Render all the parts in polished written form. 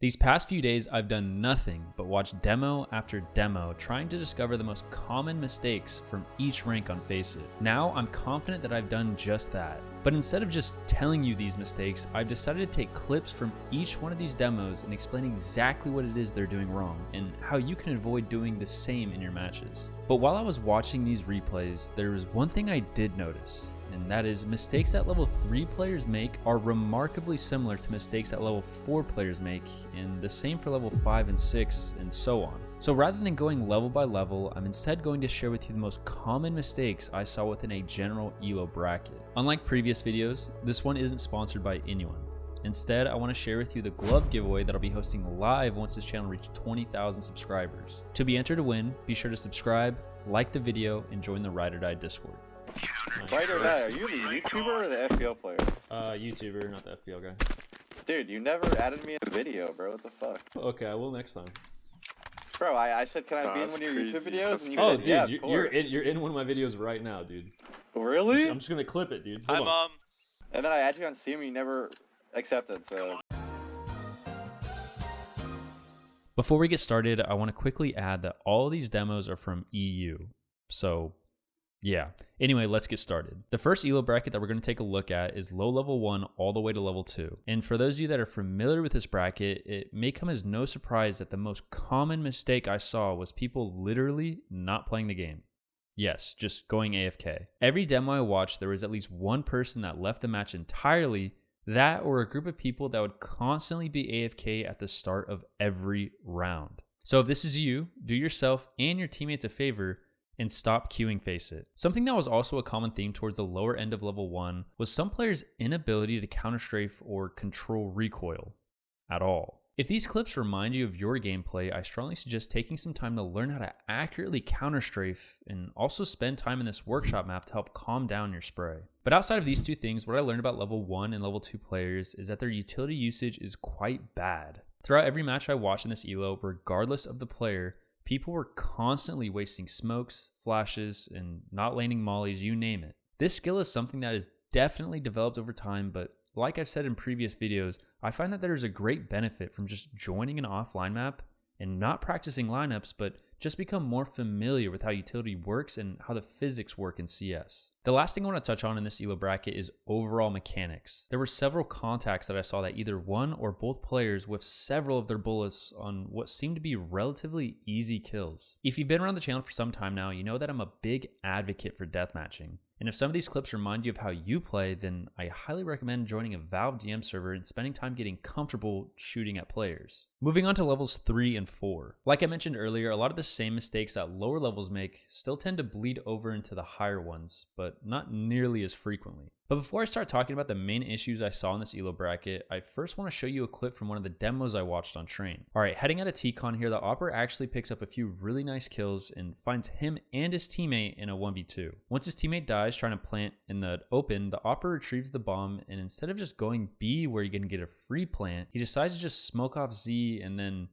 These past few days, I've done nothing but watch demo after demo, trying to discover the most common mistakes from each rank on FACEIT. Now, I'm confident that I've done just that. But instead of just telling you these mistakes, I've decided to take clips from each one of these demos and explain exactly what it is they're doing wrong, and how you can avoid doing the same in your matches. But while I was watching these replays, there was one thing I did notice. And that is, mistakes that level 3 players make are remarkably similar to mistakes that level 4 players make, and the same for level 5 and 6, and so on. So rather than going level by level, I'm instead going to share with you the most common mistakes I saw within a general ELO bracket. Unlike previous videos, this one isn't sponsored by anyone. Instead, I want to share with you the glove giveaway that I'll be hosting live once this channel reaches 20,000 subscribers. To be entered to win, be sure to subscribe, like the video, and join the Ride or Die Discord. Right or die, are you the YouTuber or the FPL player? YouTuber, not the FPL guy. Dude, you never added me in a video, bro. What the fuck? Okay, I will next time. Bro, I said, can I be in one of your crazy. YouTube videos? And you Oh, said, dude, yeah, you're in one of my videos right now, dude. Really? I'm just gonna clip it, dude. Hi, Hold on. Mom. And then I added you on Steam and you never accepted, so... Before we get started, I want to quickly add that all these demos are from EU. So, yeah. Anyway, let's get started. The first ELO bracket that we're going to take a look at is low level 1 all the way to level 2. And for those of you that are familiar with this bracket, it may come as no surprise that the most common mistake I saw was people literally not playing the game. Yes, just going AFK. Every demo I watched, there was at least one person that left the match entirely, that or a group of people that would constantly be AFK at the start of every round. So if this is you, do yourself and your teammates a favor and stop queuing FACEIT. Something that was also a common theme towards the lower end of level 1 was some players' inability to counter-strafe or control recoil at all. If these clips remind you of your gameplay, I strongly suggest taking some time to learn how to accurately counter-strafe and also spend time in this workshop map to help calm down your spray. But outside of these two things, what I learned about level 1 and level 2 players is that their utility usage is quite bad. Throughout every match I watched in this ELO, regardless of the player, people were constantly wasting smokes, flashes, and not landing mollies, you name it. This skill is something that is definitely developed over time, but like I've said in previous videos, I find that there's a great benefit from just joining an offline map and not practicing lineups, but just become more familiar with how utility works and how the physics work in CS. The last thing I want to touch on in this ELO bracket is overall mechanics. There were several contacts that I saw that either one or both players with several of their bullets on what seemed to be relatively easy kills. If you've been around the channel for some time now, you know that I'm a big advocate for deathmatching. And if some of these clips remind you of how you play, then I highly recommend joining a Valve DM server and spending time getting comfortable shooting at players. Moving on to levels 3 and 4. Like I mentioned earlier, a lot of the same mistakes that lower levels make still tend to bleed over into the higher ones, but not nearly as frequently. But before I start talking about the main issues I saw in this ELO bracket, I first want to show you a clip from one of the demos I watched on Train. Alright, heading out of T-Con here, the Opera actually picks up a few really nice kills and finds him and his teammate in a 1v2. Once his teammate dies trying to plant in the open, the Opera retrieves the bomb, and instead of just going B where you're going to get a free plant, he decides to just smoke off Z and then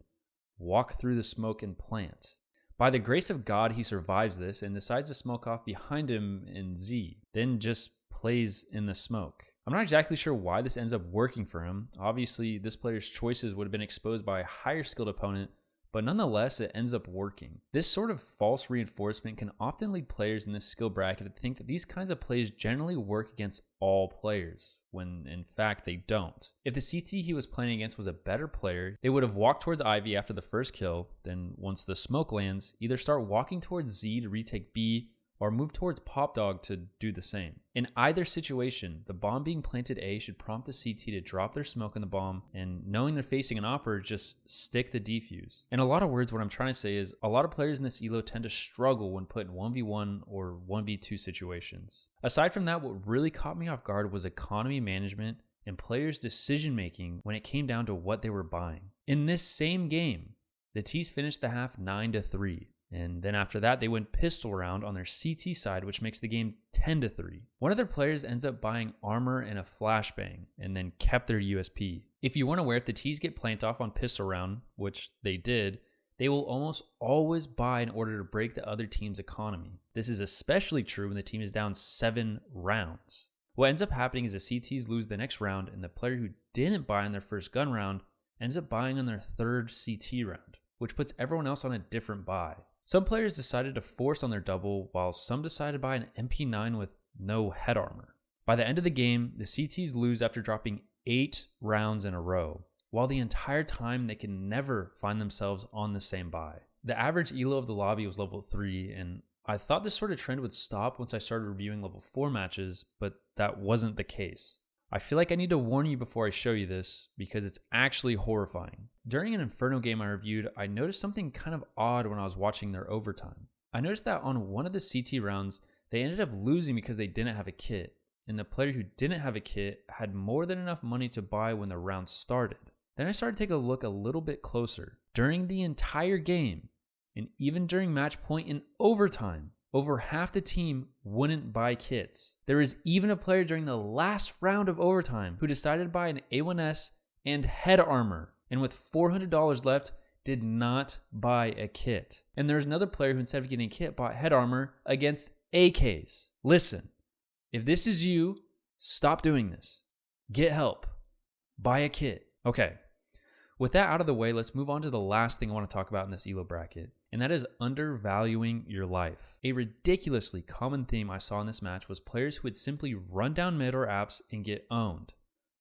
walk through the smoke and plant. By the grace of God, he survives this and decides to smoke off behind him in Z, then just plays in the smoke. I'm not exactly sure why this ends up working for him. Obviously, this player's choices would have been exposed by a higher skilled opponent, but nonetheless, it ends up working. This sort of false reinforcement can often lead players in this skill bracket to think that these kinds of plays generally work against all players, when in fact they don't. If the CT he was playing against was a better player, they would have walked towards Ivy after the first kill, then once the smoke lands, either start walking towards Z to retake B, or move towards Pop Dog to do the same. In either situation, the bomb being planted A should prompt the CT to drop their smoke in the bomb, and knowing they're facing an Opera, just stick the defuse. In a lot of words, what I'm trying to say is, a lot of players in this ELO tend to struggle when put in 1v1 or 1v2 situations. Aside from that, what really caught me off guard was economy management and players' decision making when it came down to what they were buying. In this same game, the T's finished the half 9-3. And then after that, they went pistol round on their CT side, which makes the game 10-3. One of their players ends up buying armor and a flashbang, and then kept their USP. If you weren't aware, if the T's get plant off on pistol round, which they did, they will almost always buy in order to break the other team's economy. This is especially true when the team is down 7 rounds. What ends up happening is the CTs lose the next round, and the player who didn't buy in their first gun round ends up buying on their third CT round, which puts everyone else on a different buy. Some players decided to force on their double, while some decided to buy an MP9 with no head armor. By the end of the game, the CTs lose after dropping 8 rounds in a row, while the entire time they can never find themselves on the same buy. The average elo of the lobby was level 3, and I thought this sort of trend would stop once I started reviewing level 4 matches, but that wasn't the case. I feel like I need to warn you before I show you this, because it's actually horrifying. During an Inferno game I reviewed, I noticed something kind of odd when I was watching their overtime. I noticed that on one of the CT rounds, they ended up losing because they didn't have a kit, and the player who didn't have a kit had more than enough money to buy when the round started. Then I started to take a look a little bit closer. During the entire game, and even during match point in overtime, over half the team wouldn't buy kits. There is even a player during the last round of overtime who decided to buy an A1S and head armor, and with $400 left, did not buy a kit. And there's another player who, instead of getting a kit, bought head armor against AKs. Listen, if this is you, stop doing this. Get help. Buy a kit. Okay, with that out of the way, let's move on to the last thing I want to talk about in this ELO bracket, and that is undervaluing your life. A ridiculously common theme I saw in this match was players who would simply run down mid or apps and get owned,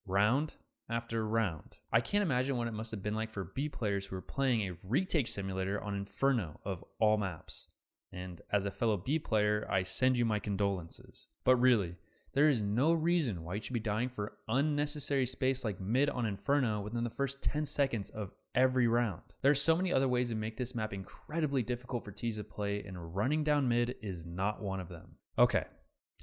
round after round. I can't imagine what it must have been like for B players who were playing a retake simulator on Inferno of all maps. And as a fellow B player, I send you my condolences. But really, there is no reason why you should be dying for unnecessary space like mid on Inferno within the first 10 seconds of every round. There are so many other ways to make this map incredibly difficult for T's to play, and running down mid is not one of them. Okay,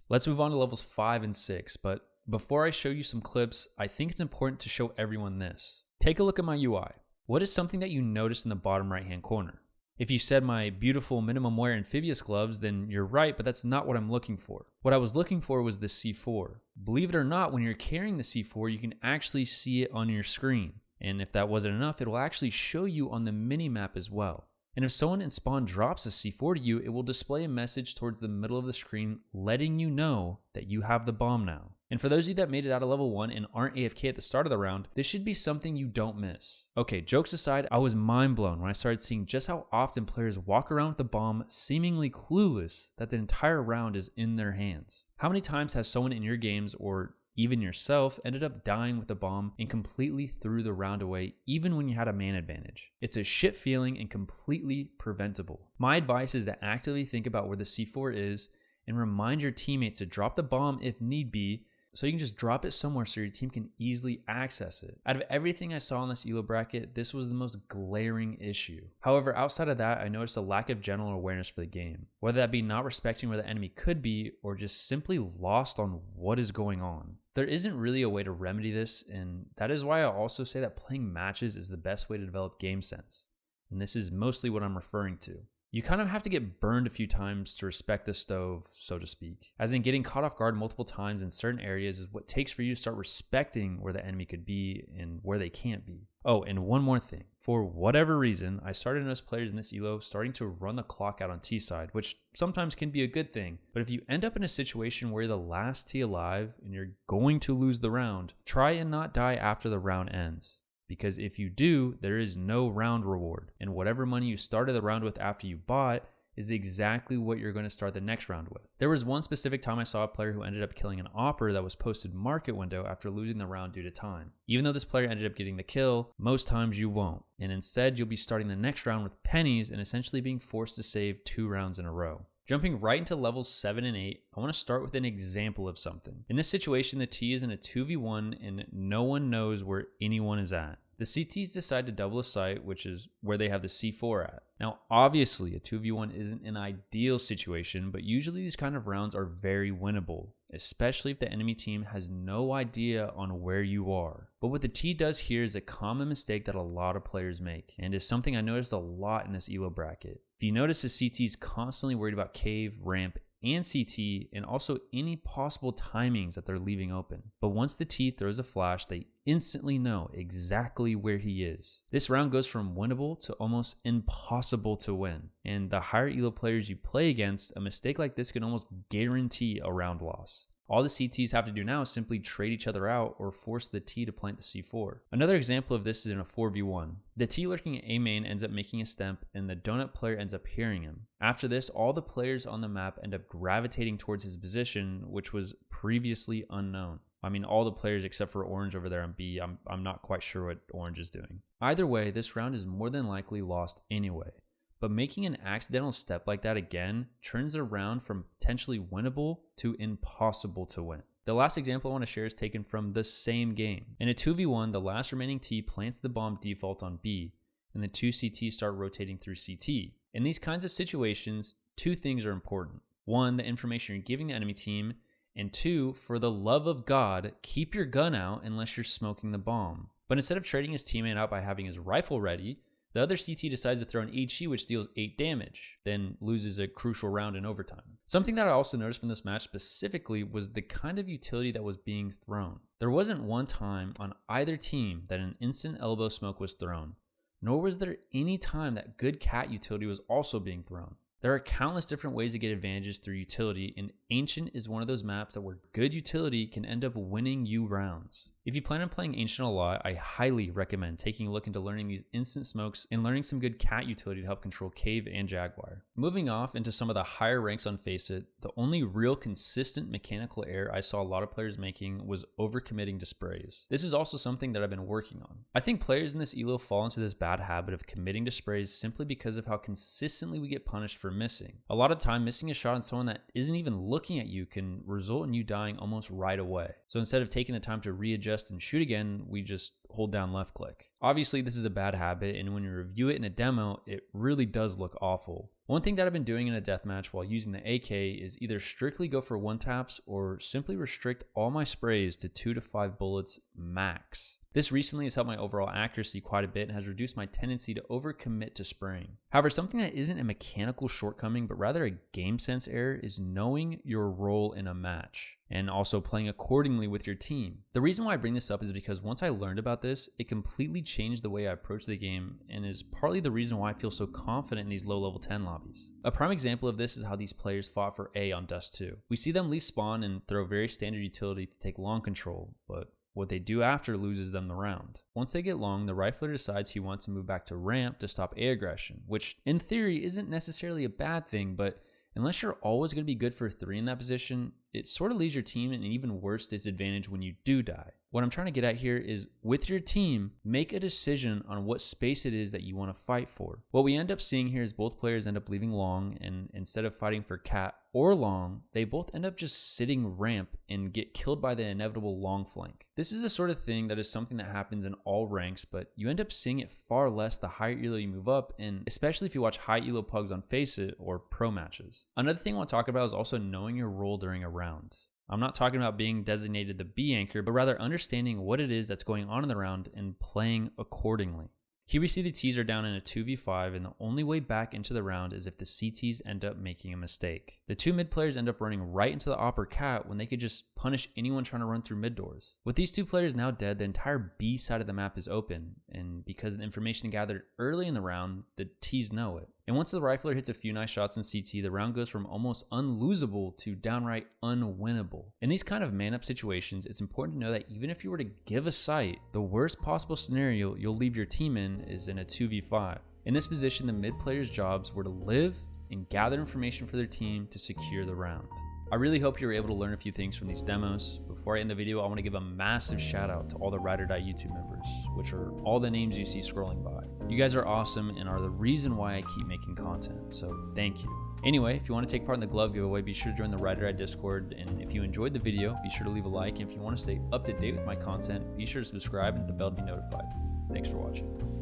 let's move on to levels 5 and 6, but before I show you some clips, I think it's important to show everyone this. Take a look at my UI. What is something that you notice in the bottom right hand corner? If you said my beautiful minimum wear amphibious gloves, then you're right, but that's not what I'm looking for. What I was looking for was the C4. Believe it or not, when you're carrying the C4, you can actually see it on your screen. And if that wasn't enough, it will actually show you on the mini-map as well. And if someone in spawn drops a C4 to you, it will display a message towards the middle of the screen letting you know that you have the bomb now. And for those of you that made it out of level 1 and aren't AFK at the start of the round, this should be something you don't miss. Okay, jokes aside, I was mind blown when I started seeing just how often players walk around with the bomb seemingly clueless that the entire round is in their hands. How many times has someone in your games, or even yourself, ended up dying with the bomb and completely threw the round away even when you had a man advantage? It's a shit feeling and completely preventable. My advice is to actively think about where the C4 is and remind your teammates to drop the bomb if need be, so you can just drop it somewhere so your team can easily access it. Out of everything I saw in this ELO bracket, this was the most glaring issue. However, outside of that, I noticed a lack of general awareness for the game, whether that be not respecting where the enemy could be or just simply lost on what is going on. There isn't really a way to remedy this, and that is why I also say that playing matches is the best way to develop game sense. And this is mostly what I'm referring to. You kind of have to get burned a few times to respect the stove, so to speak. As in, getting caught off guard multiple times in certain areas is what takes for you to start respecting where the enemy could be and where they can't be. Oh, and one more thing. For whatever reason, I started to notice players in this ELO starting to run the clock out on T side, which sometimes can be a good thing. But if you end up in a situation where you're the last T alive and you're going to lose the round, try and not die after the round ends. Because if you do, there is no round reward. And whatever money you started the round with after you bought is exactly what you're going to start the next round with. There was one specific time I saw a player who ended up killing an opper that was posted market window after losing the round due to time. Even though this player ended up getting the kill, most times you won't. And instead, you'll be starting the next round with pennies and essentially being forced to save 2 rounds in a row. Jumping right into levels 7 and 8, I want to start with an example of something. In this situation, the T is in a 2v1 and no one knows where anyone is at. The CTs decide to double a site, which is where they have the C4 at. Now, obviously, a 2v1 isn't an ideal situation, but usually these kind of rounds are very winnable, especially if the enemy team has no idea on where you are. But what the T does here is a common mistake that a lot of players make, and is something I noticed a lot in this ELO bracket. If you notice, the CT's constantly worried about cave, ramp, and CT, and also any possible timings that they're leaving open. But once the T throws a flash, they instantly know exactly where he is. This round goes from winnable to almost impossible to win. And the higher ELO players you play against, a mistake like this can almost guarantee a round loss. All the CTs have to do now is simply trade each other out or force the T to plant the C4. Another example of this is in a 4v1. The T lurking at A main ends up making a stemp and the donut player ends up hearing him. After this, all the players on the map end up gravitating towards his position, which was previously unknown. I mean, all the players except for Orange over there on B. I'm not quite sure what Orange is doing. Either way, this round is more than likely lost anyway. But making an accidental step like that again turns the round from potentially winnable to impossible to win. The last example I want to share is taken from the same game. In a 2v1, the last remaining T plants the bomb default on B, and the two CTs start rotating through CT. In these kinds of situations, two things are important. One, the information you're giving the enemy team, and two, for the love of God, keep your gun out unless you're smoking the bomb. But instead of trading his teammate out by having his rifle ready, the other CT decides to throw an HE which deals 8 damage, then loses a crucial round in overtime. Something that I also noticed from this match specifically was the kind of utility that was being thrown. There wasn't one time on either team that an instant elbow smoke was thrown, nor was there any time that good cat utility was also being thrown. There are countless different ways to get advantages through utility, and Ancient is one of those maps that where good utility can end up winning you rounds. If you plan on playing Ancient a lot, I highly recommend taking a look into learning these instant smokes and learning some good cat utility to help control Cave and Jaguar. Moving off into some of the higher ranks on Faceit, the only real consistent mechanical error I saw a lot of players making was overcommitting to sprays. This is also something that I've been working on. I think players in this elo fall into this bad habit of committing to sprays simply because of how consistently we get punished for missing. A lot of time, missing a shot on someone that isn't even looking at you can result in you dying almost right away. So instead of taking the time to readjust and shoot again, we just hold down left click. Obviously, this is a bad habit, and when you review it in a demo, it really does look awful. One thing that I've been doing in a deathmatch while using the AK is either strictly go for one taps or simply restrict all my sprays to 2 to 5 bullets max. This recently has helped my overall accuracy quite a bit and has reduced my tendency to overcommit to spraying. However, something that isn't a mechanical shortcoming but rather a game sense error is knowing your role in a match and also playing accordingly with your team. The reason why I bring this up is because once I learned about this, it completely changed the way I approach the game and is partly the reason why I feel so confident in these low level 10 lobbies. A prime example of this is how these players fought for A on Dust 2. We see them leave spawn and throw very standard utility to take long control, but what they do after loses them the round. Once they get long, the rifler decides he wants to move back to ramp to stop A aggression, which in theory isn't necessarily a bad thing, but unless you're always going to be good for 3 in that position, it sort of leaves your team in an even worse disadvantage when you do die. What I'm trying to get at here is, with your team, make a decision on what space it is that you want to fight for. What we end up seeing here is both players end up leaving long, and instead of fighting for cat or long, they both end up just sitting ramp and get killed by the inevitable long flank. This is the sort of thing that is something that happens in all ranks, but you end up seeing it far less the higher elo you move up, and especially if you watch high elo pugs on Faceit or pro matches. Another thing I want to talk about is also knowing your role during a round. I'm not talking about being designated the B anchor, but rather understanding what it is that's going on in the round and playing accordingly. Here we see the T's are down in a 2v5, and the only way back into the round is if the CTs end up making a mistake. The two mid players end up running right into the op or cat when they could just punish anyone trying to run through mid doors. With these two players now dead, the entire B side of the map is open, and because of the information gathered early in the round, the T's know it. And once the rifler hits a few nice shots in CT, the round goes from almost unlosable to downright unwinnable. In these kind of man-up situations, it's important to know that even if you were to give a sight, the worst possible scenario you'll leave your team in is in a 2v5. In this position, the mid players' jobs were to live and gather information for their team to secure the round. I really hope you were able to learn a few things from these demos. Before I end the video, I want to give a massive shout out to all the Ride or Die YouTube members, which are all the names you see scrolling by. You guys are awesome and are the reason why I keep making content, so thank you. Anyway, if you want to take part in the glove giveaway, be sure to join the Ride or Die Discord, and if you enjoyed the video, be sure to leave a like, and if you want to stay up to date with my content, be sure to subscribe and hit the bell to be notified. Thanks for watching.